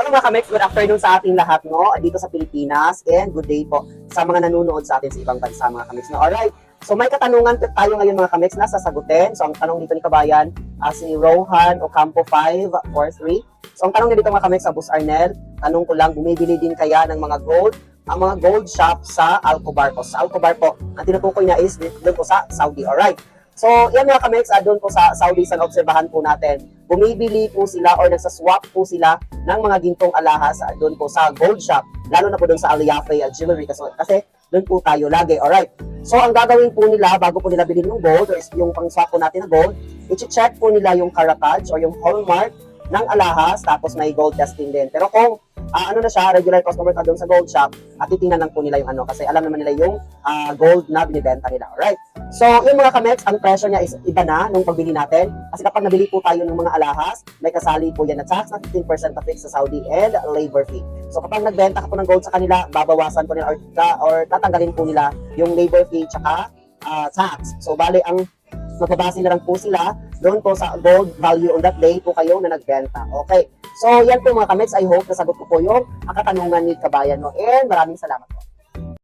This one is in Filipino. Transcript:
Hello mga kamex, good afternoon sa ating lahat, no? Dito sa Pilipinas, and good day po sa mga nanonood sa atin sa ibang bansa mga kamex, no? Alright, so may katanungan tayo ngayon mga kamex na sasagutin. So ang tanong dito ni Kabayan, si Rohan Ocampo 543. So ang tanong niya dito mga kamex sa Bus Arnel, tanong ko lang, bumibili din kaya ng mga gold, ang mga gold shop sa Alcobar po. Sa Alcobar po, ang tinutukoy niya is doon po sa Saudi, alright? So, yan mga kamex, doon po sa Saudi, sa obserbahan po natin, bumibili po sila or nagsaswap po sila ng mga gintong alahas doon po sa gold shop, lalo na po doon sa Al Yafe Jewelry kasi doon po tayo lagi, alright? So, ang gagawin po nila bago po nila bilhin yung gold or yung pang-swap po natin na gold, i-check po nila yung karatage or yung hallmark ng alahas, tapos may gold testing din. Pero kung ano na siya, regular customer ka doon sa gold shop, at titingnan lang po nila yung kasi alam naman nila yung gold na binibenta nila, alright? So, yung mga kamex, ang presyo niya is iba na nung pagbili natin. Kasi kapag nabili po tayo ng mga alahas, may kasali po yan na tax na 15% na fix sa Saudi and labor fee. So, kapag nagbenta ka po ng gold sa kanila, babawasan po nila or tatanggalin po nila yung labor fee tsaka tax. So, bali, ang magbabase na lang po sila doon po sa gold value on that day po kayo na nagbenta. Okay. So, yan po mga kamex. I hope nasagot ko po yung katanungan ni Kabayan mo. And maraming salamat po.